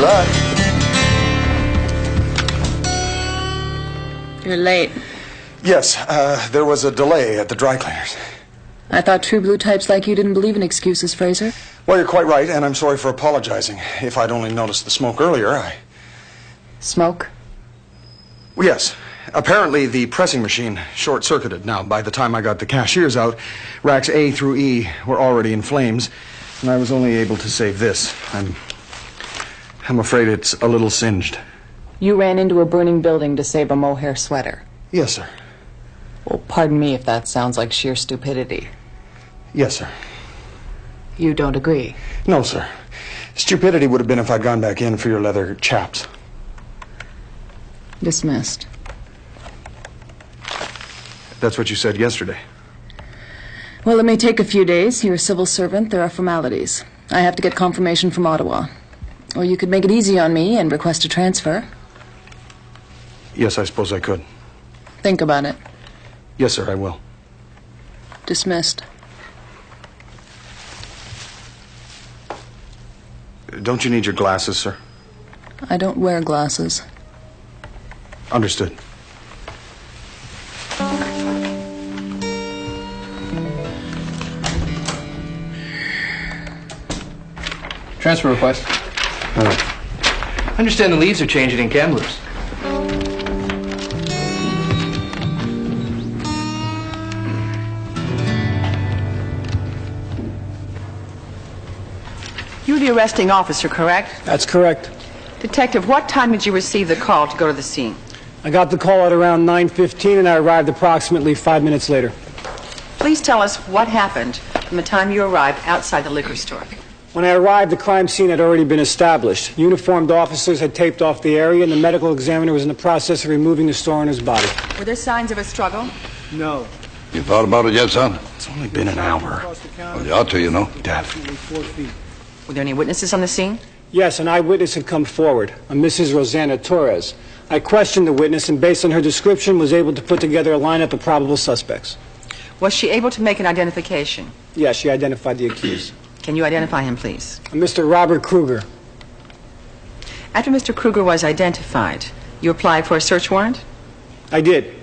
that. You're late. Yes, there was a delay at the dry cleaners. I thought true blue types like you didn't believe in excuses, Fraser. Well, you're quite right, and I'm sorry for apologizing. If I'd only noticed the smoke earlier, Smoke? Yes. Apparently, the pressing machine short-circuited. Now, by the time I got the cashiers out, racks A through E were already in flames, and I was only able to save this. I'm afraid it's a little singed. You ran into a burning building to save a mohair sweater. Yes, sir. Well, pardon me if that sounds like sheer stupidity. Yes, sir. You don't agree? No, sir. Stupidity would have been if I'd gone back in for your leather chaps. Dismissed. That's what you said yesterday. Well, it may take a few days. You're a civil servant. There are formalities. I have to get confirmation from Ottawa. Or you could make it easy on me and request a transfer. Yes, I suppose I could. Think about it. Yes, sir, I will. Dismissed. Don't you need your glasses, sir? I don't wear glasses. Understood. Transfer request. I understand the leaves are changing in Kamloops. You're the arresting officer, correct? That's correct. Detective, what time did you receive the call to go to the scene? I got the call at around 9:15 and I arrived approximately 5 minutes later. Please tell us what happened from the time you arrived outside the liquor store. When I arrived, the crime scene had already been established. Uniformed officers had taped off the area and the medical examiner was in the process of removing the store owner's body. Were there signs of a struggle? No. You thought about it yet, son? It's only been an hour. Well, you ought to, you know. Dad. 4 feet. Were there any witnesses on the scene? Yes, an eyewitness had come forward, a Mrs. Rosanna Torres. I questioned the witness and based on her description was able to put together a lineup of probable suspects. Was she able to make an identification? Yes, she identified the accused. Can you identify him, please? Mr. Robert Kruger. After Mr. Kruger was identified, you applied for a search warrant? I did.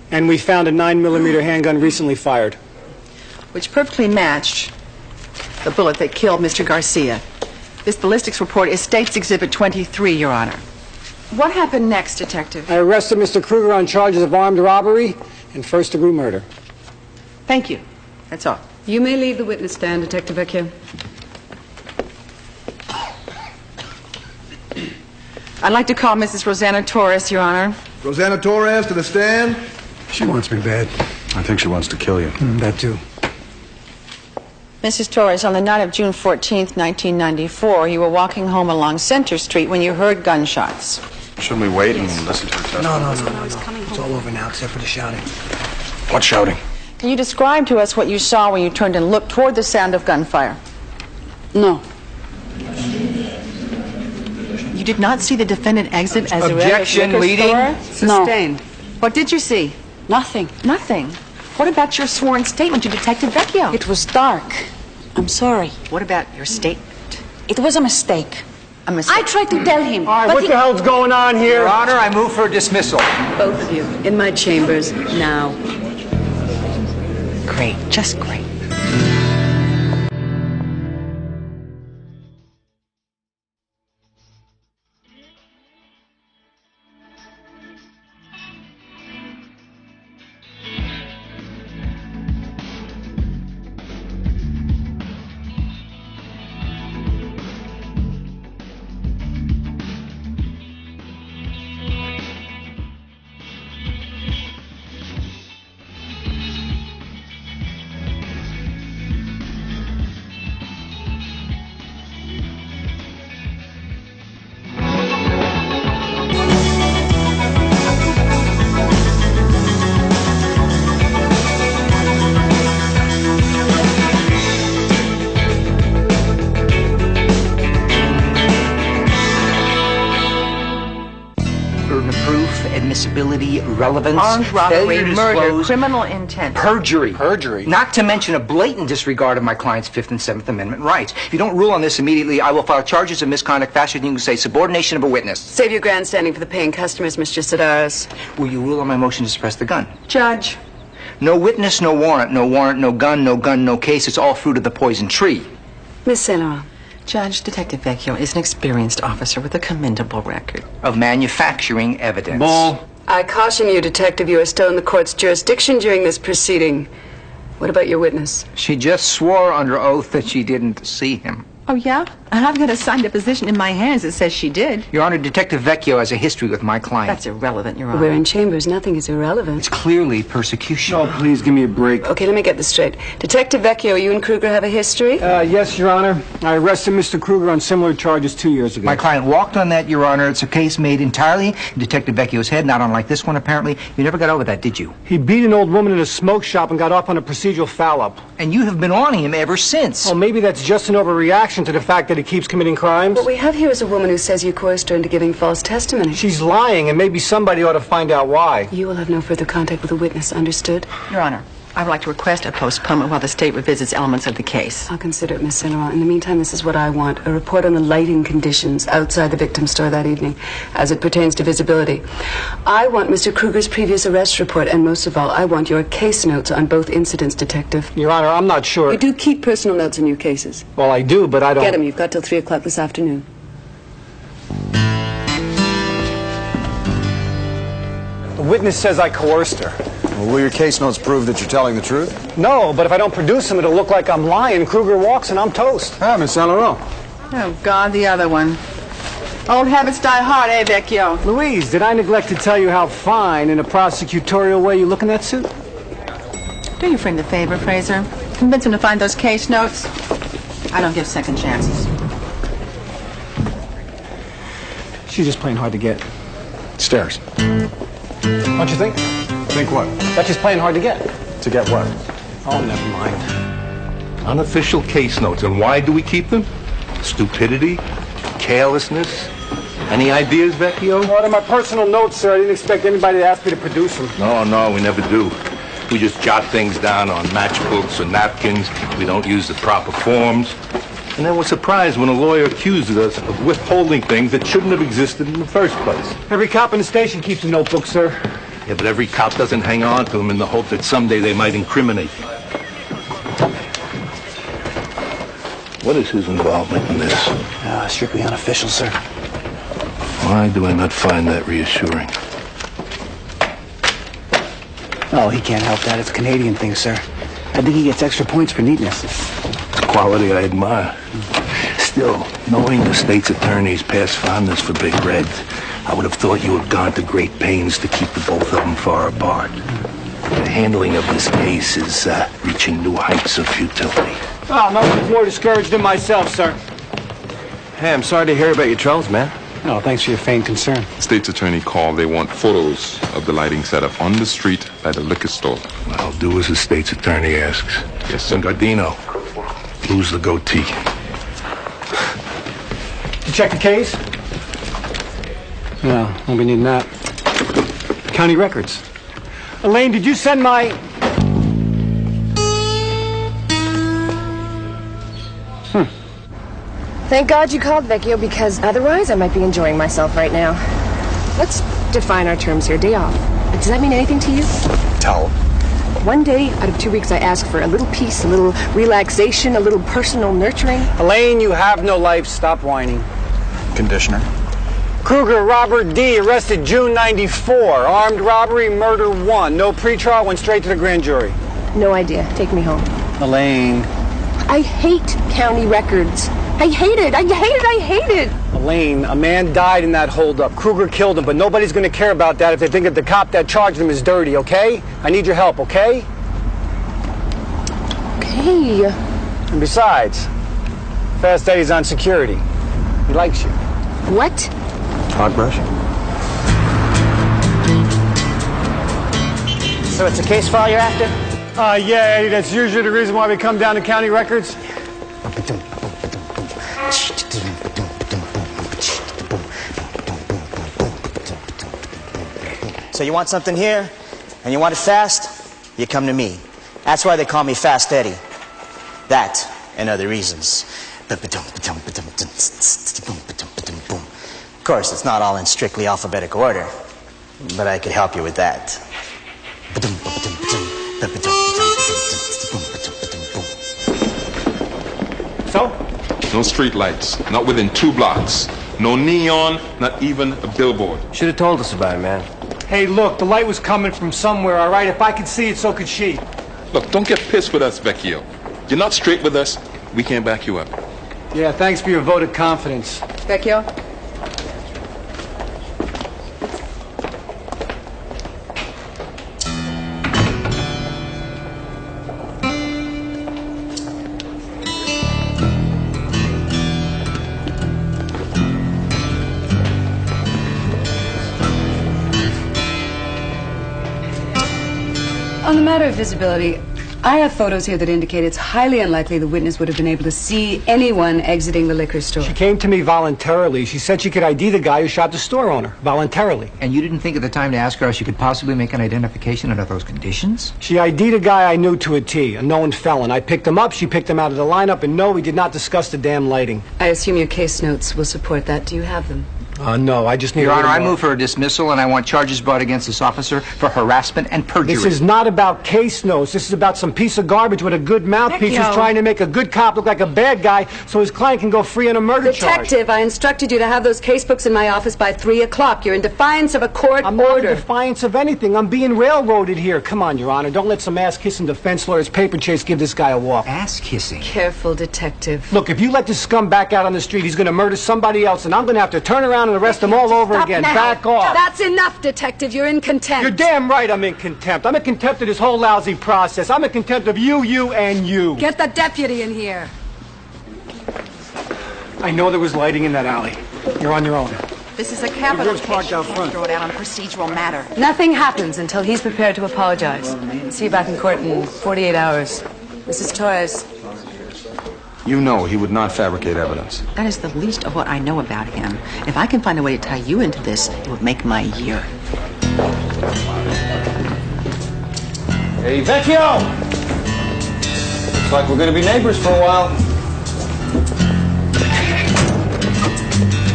And we found a 9mm handgun recently fired. Which perfectly matched the bullet that killed Mr. Garcia. This ballistics report is State's Exhibit 23, Your Honor. What happened next, Detective? I arrested Mr. Kruger on charges of armed robbery and first-degree murder. Thank you. That's all. You may leave the witness stand, Detective Vecchio. I'd like to call Mrs. Rosanna Torres, Your Honor. Rosanna Torres to the stand. She wants me bad. I think she wants to kill you. That too. Mrs. Torres, on the night of June 14th, 1994, you were walking home along Center Street when you heard gunshots. Shouldn't we wait and listen to her testimony? No. It's all over now except for the shouting. What shouting? Can you describe to us what you saw when you turned and looked toward the sound of gunfire? No. You did not see the defendant exit as Objection, a liquor leading. store? Sustained. What did you see? Nothing. Nothing. What about your sworn statement to Detective Vecchio? It was dark. I'm sorry. What about your statement? It was a mistake. A mistake. I tried to tell him. All right, but what the hell's going on here? Your Honor, I move for dismissal. Both of you, in my chambers, now. Great. Just great. admissibility, relevance, Armed robbery, failure to murder, disclose, criminal intent. perjury. Perjury? Not to mention a blatant disregard of my client's Fifth and Seventh Amendment rights. If you don't rule on this immediately, I will file charges of misconduct faster than you can say subordination of a witness. Save your grandstanding for the paying customers, Mr. Sedaris. Will you rule on my motion to suppress the gun? Judge. No witness, no warrant, no gun, no case. It's all fruit of the poison tree. Miss Saint Laurent. Judge, Detective Vecchio is an experienced officer with a commendable record. Of manufacturing evidence. Bull. I caution you, Detective, you are still in the court's jurisdiction during this proceeding. What about your witness? She just swore under oath that she didn't see him. Oh, yeah? And I've got a signed deposition in my hands that says she did. Your Honor, Detective Vecchio has a history with my client. That's irrelevant, Your Honor. We're in chambers. Nothing is irrelevant. It's clearly persecution. Oh, please give me a break. Okay, let me get this straight. Detective Vecchio, you and Kruger have a history? Yes, Your Honor. I arrested Mr. Kruger on similar charges 2 years ago. My client walked on that, Your Honor. It's a case made entirely in Detective Vecchio's head, not unlike this one, apparently. You never got over that, did you? He beat an old woman in a smoke shop and got off on a procedural foul-up. And you have been on him ever since. Oh, maybe that's just an overreaction to the fact that he keeps committing crimes. What we have here is a woman who says you coerced her into giving false testimony. She's lying, and maybe somebody ought to find out why. You will have no further contact with the witness, understood? Your Honor, I would like to request a postponement while the state revisits elements of the case. I'll consider it, Miss Saint Laurent. In the meantime, this is what I want. A report on the lighting conditions outside the victim's store that evening, as it pertains to visibility. I want Mr. Kruger's previous arrest report, and most of all, I want your case notes on both incidents, Detective. Your Honor, I'm not sure. You do keep personal notes in your cases. Well, I do, but I don't... Get them. You've got till 3 o'clock this afternoon. The witness says I coerced her. Well, will your case notes prove that you're telling the truth? No, but if I don't produce them, it'll look like I'm lying. Kruger walks and I'm toast. Ah, Miss Saint Laurent. Oh, God, the other one. Old habits die hard, eh, Vecchio? Louise, did I neglect to tell you how fine, in a prosecutorial way, you look in that suit? Do your friend a favor, Fraser. Convince him to find those case notes. I don't give second chances. She's just playing hard to get. Stairs. Don't you think? Think what? That she's playing hard to get. To get what? Oh, never mind. Unofficial case notes. And why do we keep them? Stupidity? Carelessness? Any ideas, Vecchio? Well, they're my personal notes, sir. I didn't expect anybody to ask me to produce them. No, we never do. We just jot things down on matchbooks or napkins. We don't use the proper forms. And then we're surprised when a lawyer accuses us of withholding things that shouldn't have existed in the first place. Every cop in the station keeps a notebook, sir. Yeah, but every cop doesn't hang on to them in the hope that someday they might incriminate you. What is his involvement in this? Strictly unofficial, sir. Why do I not find that reassuring? Oh, he can't help that. It's a Canadian thing, sir. I think he gets extra points for neatness. It's a quality I admire. Still, knowing the state's attorney's past fondness for Big Red, I would have thought you had gone to great pains to keep the both of them far apart. The handling of this case is reaching new heights of futility. Oh, no one's more discouraged than myself, sir. Hey, I'm sorry to hear about your troubles, man. No, thanks for your feigned concern. State's attorney called. They want photos of the lighting setup on the street by the liquor store. Well, do as the state's attorney asks. Yes, sir. Gardino, lose the goatee. You check the case? No, won't be needing that. County records. Elaine, did you send my... Thank God you called, Vecchio, because otherwise I might be enjoying myself right now. Let's define our terms here. Day off. Does that mean anything to you? Towel. 1 day out of 2 weeks I ask for a little peace, a little relaxation, a little personal nurturing. Elaine, you have no life. Stop whining. Conditioner. Kruger Robert D. arrested June 94. Armed robbery, murder 1. No pretrial, went straight to the grand jury. No idea. Take me home. Elaine. I hate county records. I hate it. I hate it. I hate it. Elaine, a man died in that holdup. Kruger killed him, but nobody's going to care about that if they think that the cop that charged him is dirty, okay? I need your help, okay? Okay. And besides, Fast Eddie's on security. He likes you. What? Hot brush. So it's a case file you're after? Yeah, Eddie, that's usually the reason why we come down to county records. So you want something here, and you want it fast, you come to me. That's why they call me Fast Eddie. That and other reasons. Of course, it's not all in strictly alphabetical order, but I could help you with that. So? No street lights, not within 2 blocks. No neon, not even a billboard. Should have told us about it, man. Hey, look, the light was coming from somewhere, all right? If I could see it, so could she. Look, don't get pissed with us, Vecchio. You're not straight with us, we can't back you up. Yeah, thanks for your vote of confidence. Vecchio? On the matter of visibility, I have photos here that indicate it's highly unlikely the witness would have been able to see anyone exiting the liquor store. She came to me voluntarily. She said she could ID the guy who shot the store owner, voluntarily. And you didn't think at the time to ask her how she could possibly make an identification under those conditions? She ID'd a guy I knew to a T, a known felon. I picked him up, she picked him out of the lineup, and no, we did not discuss the damn lighting. I assume your case notes will support that. Do you have them? No, I just need Your a Honor, little I more. move for a dismissal, and I want charges brought against this officer for harassment and perjury. This is not about case notes. This is about some piece of garbage with a good mouthpiece who's trying to make a good cop look like a bad guy so his client can go free on a murder charge. Detective, I instructed you to have those case books in my office by 3 o'clock. You're in defiance of a court I'm not order. in defiance of anything. I'm being railroaded here. Come on, Your Honor. Don't let some ass-kissing defense lawyer's paper chase give this guy a walk. Ass-kissing? Careful, detective. Look, if you let this scum back out on the street, he's going to murder somebody else, and I'm going to have to turn around and arrest him all over again. Now. Back off. That's enough, detective. You're in contempt. You're damn right I'm in contempt. I'm in contempt of this whole lousy process. I'm in contempt of you, and you. Get the deputy in here. I know there was lighting in that alley. You're on your own. This is a capital Yours case. parked You out can't front. throw it out on procedural matter. Nothing happens until he's prepared to apologize. See you back in court in 48 hours. Mrs. Torres. You know he would not fabricate evidence. That is the least of what I know about him. If I can find a way to tie you into this, it would make my year. Hey, Vecchio! Looks like we're going to be neighbors for a while.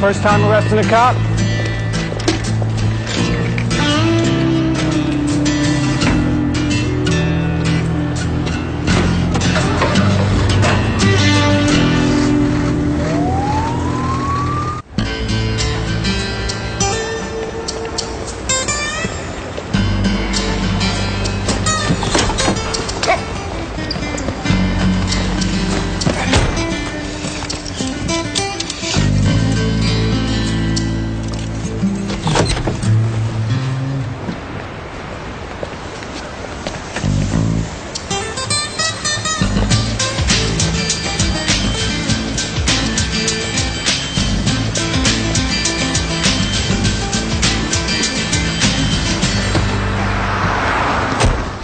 First time arresting a cop?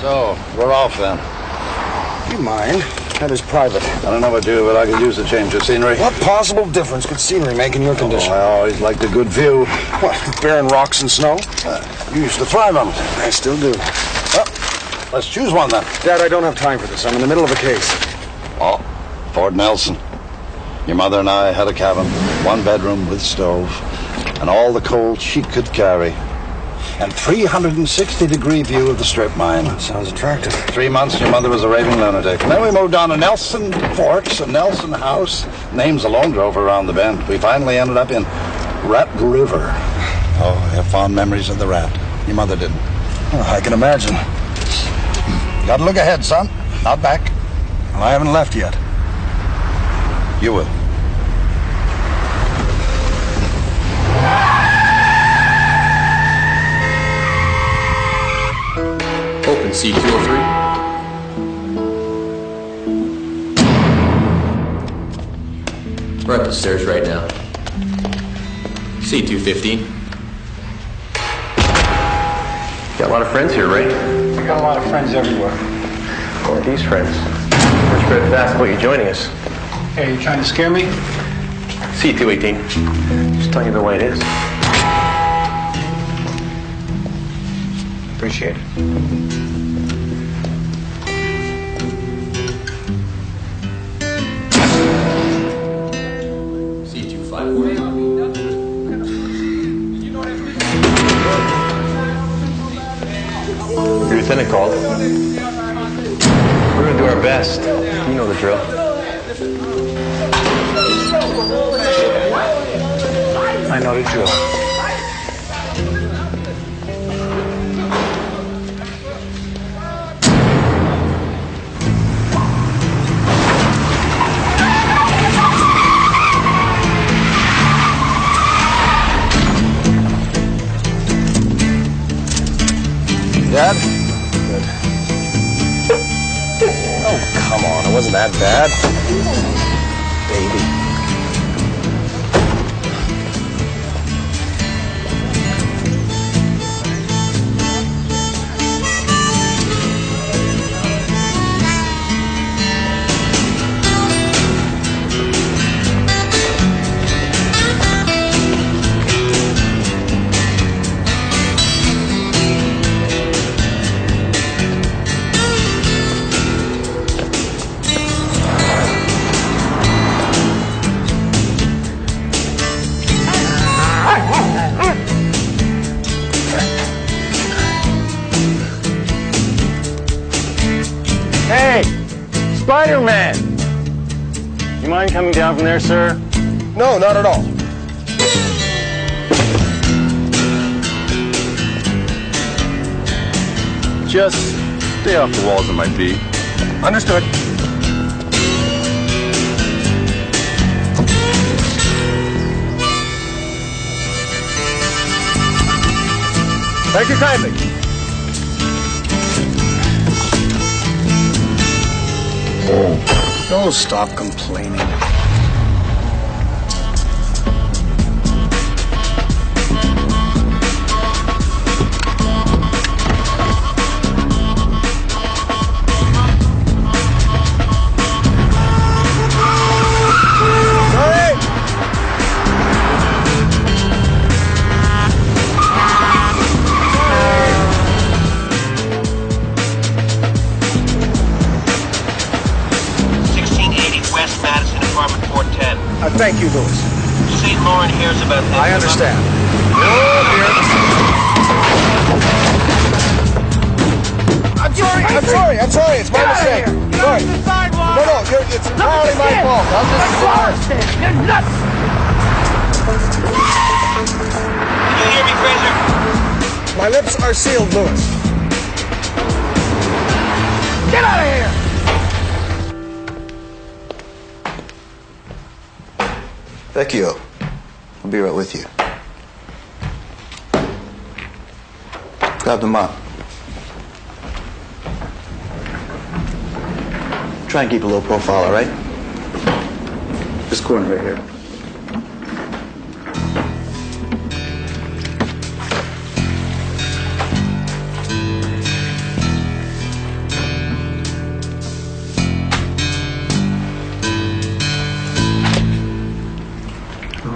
So, we're off then. You mind? That is private. I don't know what to do, but I could use a change of scenery. What possible difference could scenery make in your condition? Oh, I always liked a good view. What, barren rocks and snow? You used to thrive on it. I still do. Well, let's choose one then. Dad, I don't have time for this. I'm in the middle of a case. Oh, Fort Nelson. Your mother and I had a cabin, 1 bedroom with stove, and all the coal she could carry. And 360-degree view of the strip mine. That sounds attractive. 3 months, your mother was a raving lunatic. And then we moved on to Nelson Forks and Nelson House. Names alone drove her around the bend. We finally ended up in Rat River. Oh, I have fond memories of the rat. Your mother didn't. Oh, I can imagine. Gotta look ahead, son, not back. Well, I haven't left yet. You will. Open C203. We're up the stairs right now. C215. Got a lot of friends here, right? I got a lot of friends everywhere. Who are these friends? First Fred fast about you joining us. Hey, you trying to scare me? C218. Just telling you the way it is. Appreciate it. Your lieutenant called. We're gonna do our best. You know the drill. I know the drill. Dad? Good. Oh, come on. It wasn't that bad. Baby. Hey! Spider-Man! You mind coming down from there, sir? No, not at all. Just stay off the walls of my bee. Understood. Thank you kindly. Oh, stop complaining. Thank you, Louis. St. Lauren hears about this. I understand. I'm sorry. It's my mistake. Sorry. No, it's entirely my fault. I'll just... You're nuts! Did you hear me, Fraser? My lips are sealed, Louis. Get out of here! Vecchio, I'll be right with you. Grab the mop. Try and keep a low profile, all right? This corner right here.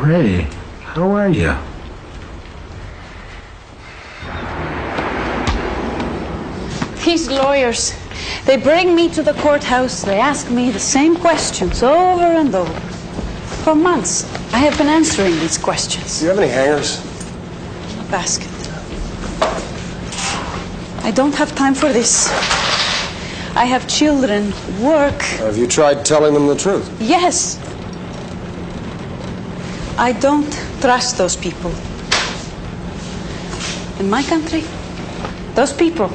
Ray, how are you? These lawyers, they bring me to the courthouse, they ask me the same questions over and over. For months, I have been answering these questions. Do you have any hangers? A basket. I don't have time for this. I have children, work. Have you tried telling them the truth? Yes. I don't trust those people. In my country, those people.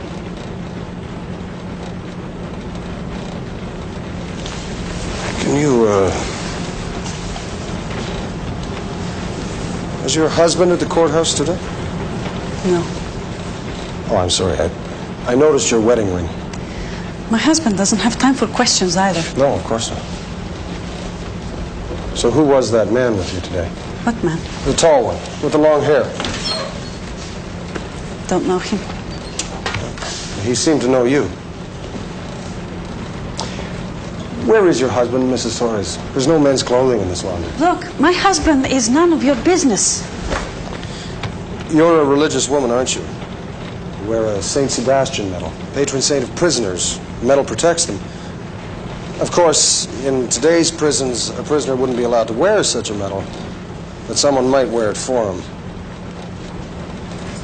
Can you, Was your husband at the courthouse today? No. Oh, I'm sorry. I noticed your wedding ring. My husband doesn't have time for questions either. No, of course not. So who was that man with you today? What man? The tall one, with the long hair. Don't know him. He seemed to know you. Where is your husband, Mrs. Torres? There's no men's clothing in this laundry. Look, my husband is none of your business. You're a religious woman, aren't you? They wear a St. Sebastian medal, patron saint of prisoners. The medal protects them. Of course, in today's prisons, a prisoner wouldn't be allowed to wear such a medal, but someone might wear it for him.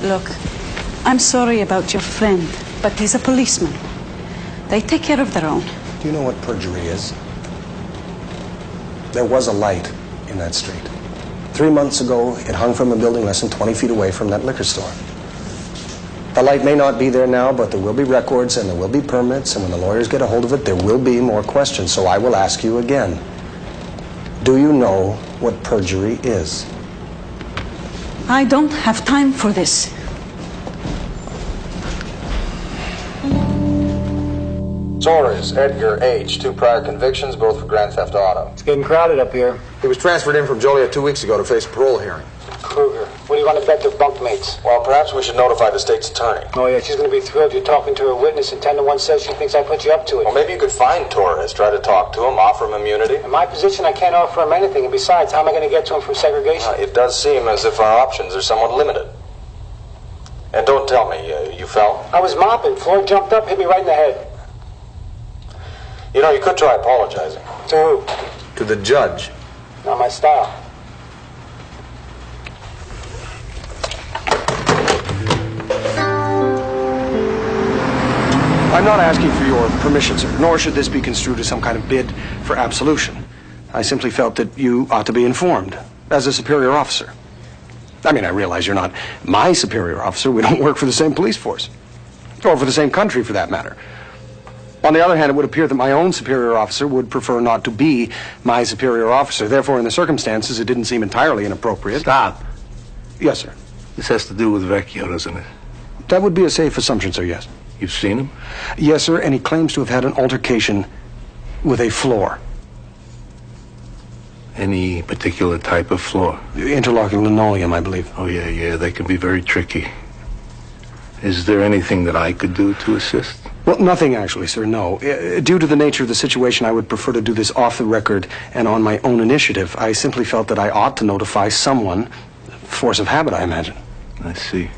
Look, I'm sorry about your friend, but he's a policeman. They take care of their own. Do you know what perjury is? There was a light in that street. 3 months ago, it hung from a building less than 20 feet away from that liquor store. The light may not be there now, but there will be records and there will be permits, and when the lawyers get a hold of it, there will be more questions. So I will ask you again. Do you know what perjury is? I don't have time for this. Torres, Edgar H. 2 prior convictions, both for grand theft auto. It's getting crowded up here. He was transferred in from Joliet 2 weeks ago to face a parole hearing. Kruger, what do you want to bet their bunkmates? Well, perhaps we should notify the state's attorney. Oh, yeah, she's going to be thrilled you're talking to her witness, and 10-1 says she thinks I put you up to it. Well, maybe you could find Torres, try to talk to him, offer him immunity. In my position, I can't offer him anything, and besides, how am I going to get to him from segregation? It does seem as if our options are somewhat limited. And don't tell me, you fell? I was mopping. Floyd jumped up, hit me right in the head. You know, you could try apologizing. To who? To the judge. Not my style. I'm not asking for your permission, sir, nor should this be construed as some kind of bid for absolution. I simply felt that you ought to be informed as a superior officer. I mean, I realize you're not my superior officer. We don't work for the same police force, or for the same country, for that matter. On the other hand, it would appear that my own superior officer would prefer not to be my superior officer. Therefore, in the circumstances, it didn't seem entirely inappropriate. Stop. Yes, sir. This has to do with Vecchio, doesn't it? That would be a safe assumption, sir, yes. You've seen him? Yes, sir, and he claims to have had an altercation with a floor. Any particular type of floor? Interlocking linoleum, I believe. Oh, yeah, they can be very tricky. Is there anything that I could do to assist? Well, nothing actually, sir, no. Due to the nature of the situation, I would prefer to do this off the record and on my own initiative. I simply felt that I ought to notify someone. Force of habit, I imagine. I see.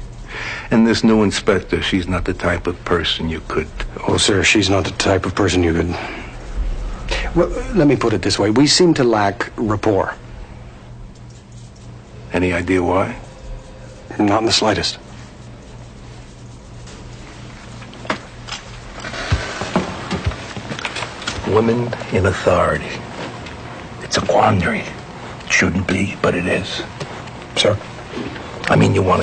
And this new inspector, she's not the type of person you could... Oh, sir, she's not the type of person you could... Well, let me put it this way. We seem to lack rapport. Any idea why? Not in the slightest. Women in authority. It's a quandary. It shouldn't be, but it is. Sir? I mean, you want to